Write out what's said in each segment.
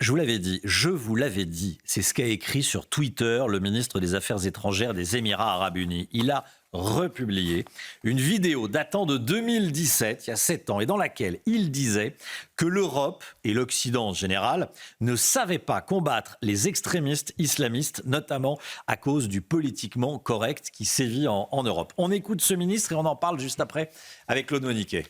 Je vous l'avais dit, c'est ce qu'a écrit sur Twitter le ministre des Affaires étrangères des Émirats arabes unis. Il a republié une vidéo datant de 2017, il y a 7 ans, et dans laquelle il disait que l'Europe et l'Occident en général ne savaient pas combattre les extrémistes islamistes, notamment à cause du politiquement correct qui sévit en Europe. On écoute ce ministre et on en parle juste après avec Claude Moniquet.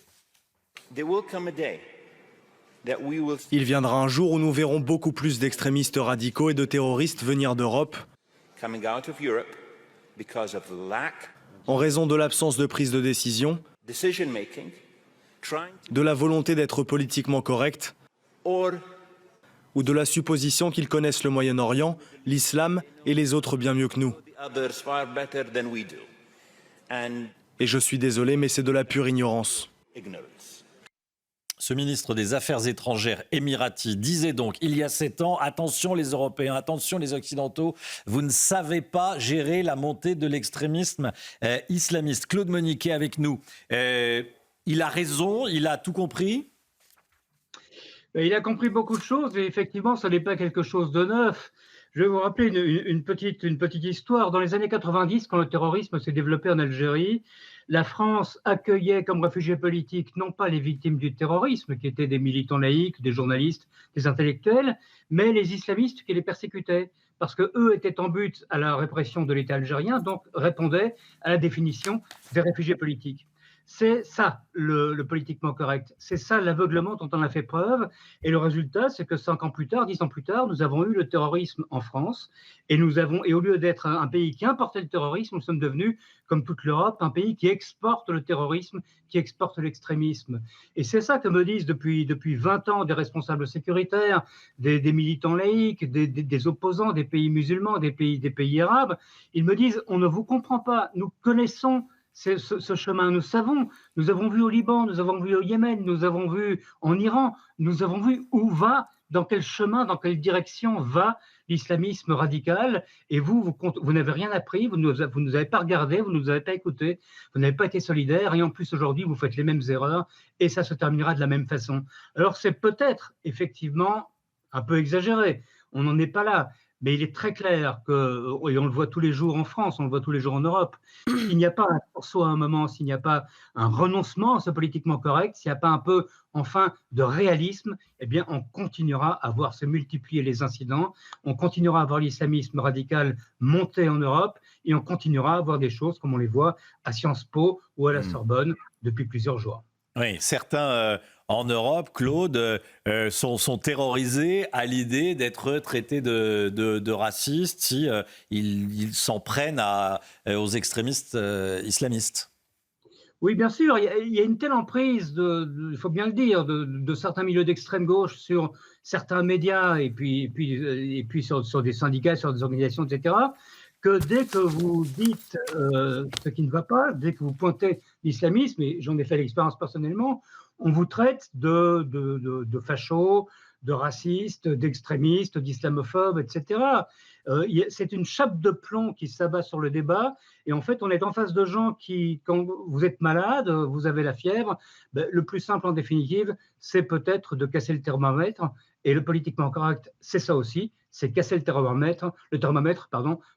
Il viendra un jour où nous verrons beaucoup plus d'extrémistes radicaux et de terroristes venir d'Europe en raison de l'absence de prise de décision, de la volonté d'être politiquement correct ou de la supposition qu'ils connaissent le Moyen-Orient, l'islam et les autres bien mieux que nous. Et je suis désolé, mais c'est de la pure ignorance. Ce ministre des Affaires étrangères émirati disait donc il y a 7 ans, attention les Européens, attention les Occidentaux, vous ne savez pas gérer la montée de l'extrémisme islamiste. Claude Moniquet avec nous. Il a raison, il a tout compris ? Il a compris beaucoup de choses et effectivement, ce n'est pas quelque chose de neuf. Je vais vous rappeler une petite histoire. Dans les années 90, quand le terrorisme s'est développé en Algérie, la France accueillait comme réfugiés politiques non pas les victimes du terrorisme, qui étaient des militants laïcs, des journalistes, des intellectuels, mais les islamistes qui les persécutaient, parce qu'eux étaient en but à la répression de l'État algérien, donc répondaient à la définition des réfugiés politiques. C'est ça le politiquement correct, c'est ça l'aveuglement dont on a fait preuve. Et le résultat, c'est que 5 ans plus tard, 10 ans plus tard, nous avons eu le terrorisme en France. Et au lieu d'être un pays qui importait le terrorisme, nous sommes devenus, comme toute l'Europe, un pays qui exporte le terrorisme, qui exporte l'extrémisme. Et c'est ça que me disent depuis 20 ans des responsables sécuritaires, des militants laïcs, des opposants des pays musulmans, des pays arabes. Ils me disent, on ne vous comprend pas, nous connaissons ce chemin, nous avons vu au Liban, nous avons vu au Yémen, nous avons vu en Iran, nous avons vu où va, dans quel chemin, dans quelle direction va l'islamisme radical. Et vous n'avez rien appris, vous ne nous avez pas regardé, vous ne nous avez pas écouté, vous n'avez pas été solidaires, et en plus aujourd'hui vous faites les mêmes erreurs, et ça se terminera de la même façon. Alors c'est peut-être effectivement un peu exagéré, on n'en est pas là. Mais il est très clair que, et on le voit tous les jours en France, on le voit tous les jours en Europe, s'il n'y a pas pour soi un moment, s'il n'y a pas un renoncement à ce politiquement correct, s'il n'y a pas un peu, enfin, de réalisme, eh bien, on continuera à voir se multiplier les incidents, on continuera à voir l'islamisme radical monter en Europe, et on continuera à voir des choses comme on les voit à Sciences Po ou à la Sorbonne depuis plusieurs jours. Oui, certains en Europe, Claude, sont terrorisés à l'idée d'être traités de racistes si ils s'en prennent aux extrémistes islamistes. Oui, bien sûr, il y a une telle emprise, il faut bien le dire, de certains milieux d'extrême gauche sur certains médias et puis sur des syndicats, sur des organisations, etc., que dès que vous dites ce qui ne va pas, dès que vous pointez l'islamisme, et j'en ai fait l'expérience personnellement, on vous traite de fachos, de racistes, d'extrémistes, d'islamophobes, etc. C'est une chape de plomb qui s'abat sur le débat, et en fait, on est en face de gens qui, quand vous êtes malade, vous avez la fièvre, le plus simple en définitive, c'est peut-être de casser le thermomètre, et le politiquement correct, c'est ça aussi, c'est casser le thermomètre,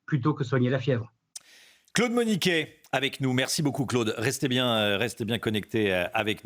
plutôt que soigner la fièvre. Claude Moniquet avec nous. Merci beaucoup Claude. Restez bien connectés avec nous.